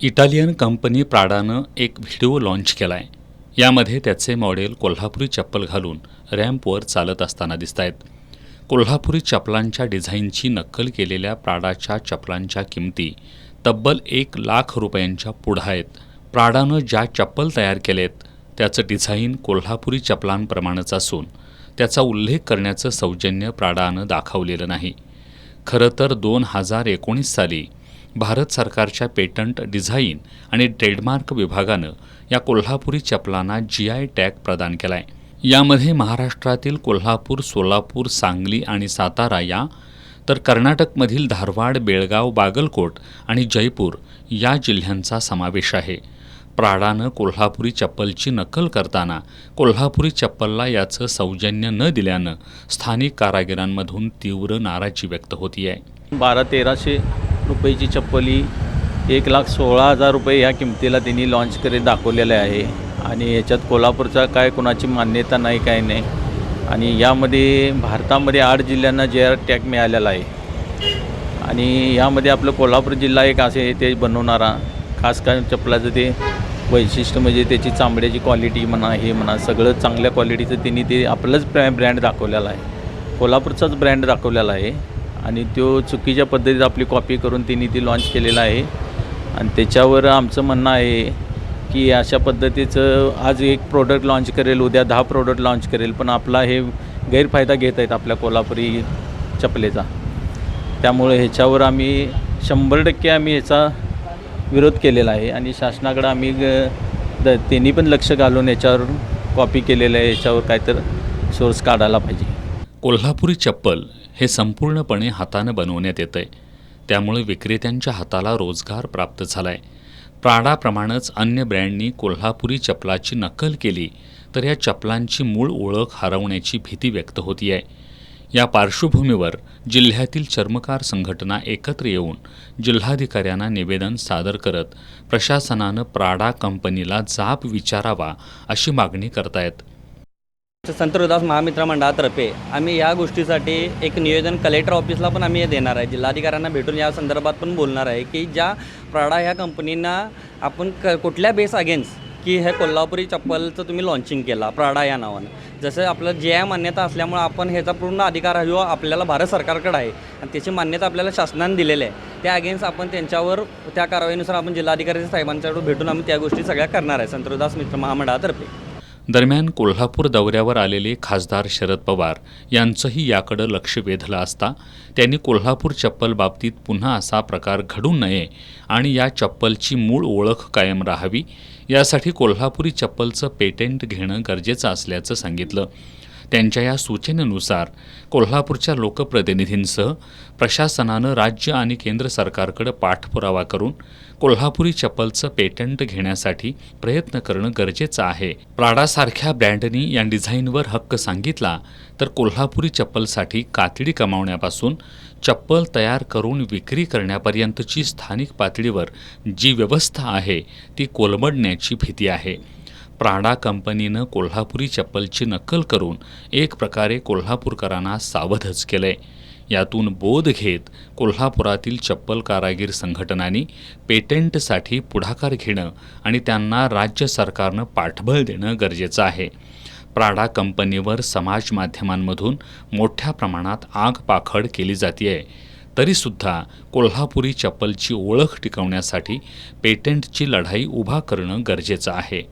Italian company प्राडानं एक video launch केला आहे. यामध्ये त्याचे मॉडेल कोल्हापुरी चप्पल घालून रॅम्पवर चालत असताना दिसत आहेत. कोल्हापुरी चपलांच्या डिझाईनची नक्कल केलेल्या प्राडाच्या चपलांच्या किमती तब्बल 1,00,000 रुपयांच्या पुढं आहेत. प्राडानं ज्या चप्पल तयार केलेत त्याचं डिझाईन कोल्हापुरी चपलांप्रमाणेच असून त्याचा उल्लेख करण्याचं सौजन्य प्राडानं दाखवलेलं नाही. खरं तर 2019 साली भारत सरकारच्या पेटंट डिझाईन आणि ट्रेडमार्क विभागानं या कोल्हापुरी चपलांना GI टॅग प्रदान केला आहे. यामध्ये महाराष्ट्रातील कोल्हापूर, सोलापूर, सांगली आणि सातारा या तर कर्नाटकमधील धारवाड, बेळगाव, बागलकोट आणि जयपूर या जिल्ह्यांचा समावेश आहे. प्राडानं कोल्हापुरी चप्पलची नकल करताना कोल्हापुरी चप्पलला याचं सौजन्य न दिल्यानं स्थानिक कारागिरांमधून तीव्र नाराजी व्यक्त होती आहे. 1200-1300 रुपयाची चप्पल ही 1,16,000 रुपये ह्या किमतीला त्यांनी लॉन्च करून दाखवलेलं आहे. आणि याच्यात कोल्हापूरचा काय कोणाची मान्यता नाही, काय नाही. आणि यामध्ये भारतामध्ये 8 जिल्ह्यांना GI टॅग मिळालेला आहे. आणि यामध्ये आपलं कोल्हापूर जिल्हा एक असे ते बनवणारा खास काय चप्पलाचं ते वैशिष्ट्य म्हणजे त्याची चामड्याची क्वालिटी म्हणा, हे म्हणा, सगळं चांगल्या क्वालिटीचं त्यांनी ते आपलंच ब्रँड दाखवलेला आहे, कोल्हापूरचाच ब्रँड दाखवलेला आहे. आणि तो चुकीच्या पद्धतीत आपली कॉपी करून त्यांनी ती लॉन्च केलेला आहे. आणि त्याच्यावर आमचं म्हणणं आहे की अशा पद्धतीचं आज एक प्रोडक्ट लॉन्च करेल, उद्या 10 प्रोडक्ट लॉन्च करेल, पण आपला हे गैरफायदा घेत आहेत आपल्या कोल्हापुरी चपलेचा. त्यामुळे ह्याच्यावर आम्ही 100% आम्ही ह्याचा विरोध केलेला आहे. आणि शासनाकडं आम्ही त्यांनी पण लक्ष घालून याच्यावर कॉपी केलेलं आहे, याच्यावर काहीतर सोर्स काढायला पाहिजे. कोल्हापुरी चप्पल हे संपूर्णपणे हातानं बनवण्यात येतं आहे. त्यामुळे विक्रेत्यांच्या हाताला रोजगार प्राप्त झाला आहे. प्राडाप्रमाणेच अन्य ब्रँडनी कोल्हापुरी चपलाची नक्कल केली तर या चपलांची मूळ ओळख हरवण्याची भीती व्यक्त होती आहे. या पार्श्वभूमीवर जिल्ह्यातील चर्मकार संघटना एकत्र येऊन जिल्हाधिकाऱ्यांना निवेदन सादर करत प्रशासनानं प्राडा कंपनीला जाब विचारावा अशी मागणी करतायत. संत रोहिदास महामित्र मंडळातर्फे आम्ही या गोष्टीसाठी एक निवेदन कलेक्टर ऑफिसला पण आम्ही देणार आहे. जिल्हाधिकाऱ्यांना भेटून या संदर्भात पण बोलणार आहे की ज्या प्राडा ह्या कंपनींना आपण कुठल्या बेस अगेन्स्ट की हे कोल्हापुरी चप्पलचं तुम्ही लॉन्चिंग केला प्राडा या नावानं. जसं आपलं GI मान्यता असल्यामुळं आपण ह्याचा पूर्ण अधिकार हा आपल्याला भारत सरकारकडे आहे आणि त्याची मान्यता आपल्याला शासनाने दिलेली आहे. त्या अगेन्स्ट आपण त्यांच्यावर त्या कारवाईनुसार आपण जिल्हाधिकारी साहेबांच्याकडून भेटून आम्ही त्या गोष्टी सगळ्या करणार आहे संत रोहिदास मित्र महामंडळातर्फे. दरम्यान कोल्हापूर दौऱ्यावर आलेले खासदार शरद पवार यांचंही याकडं लक्ष वेधलं असता त्यांनी कोल्हापूर चप्पल बाबतीत पुन्हा असा प्रकार घडू नये आणि या चप्पलची मूळ ओळख कायम राहावी यासाठी कोल्हापुरी चप्पलचं पेटेंट घेणं गरजेचं असल्याचं सांगितलं. त्यांच्या या सूचनेनुसार कोल्हापूरच्या लोकप्रतिनिधींसह प्रशासनानं राज्य आणि केंद्र सरकारकडे पाठपुरावा करून कोल्हापुरी चप्पलचं पेटंट घेण्यासाठी प्रयत्न करणं गरजेचं आहे. प्राडासारख्या ब्रँडनी या डिझाईनवर हक्क सांगितला तर कोल्हापुरी चप्पलसाठी कातडी कमावण्यापासून चप्पल तयार करून विक्री करण्यापर्यंतची स्थानिक पातळीवर जी व्यवस्था आहे ती कोलमडण्याची भीती आहे. प्राडा कंपनीनं कोल्हापुरी चप्पलची नक्कल करून एक प्रकारे कोल्हापूरकरांना सावधच केलंय. यातून बोध घेत कोल्हापुरातील चप्पल कारागीर संघटनांनी पेटेंटसाठी पुढाकार घेणं आणि त्यांना राज्य सरकारनं पाठबळ देणं गरजेचं आहे. प्राडा कंपनीवर समाज माध्यमांमधून मोठ्या प्रमाणात आगपाखड केली जाते. तरीसुद्धा कोल्हापुरी चप्पलची ओळख टिकवण्यासाठी पेटेंटची लढाई उभा करणं गरजेचं आहे.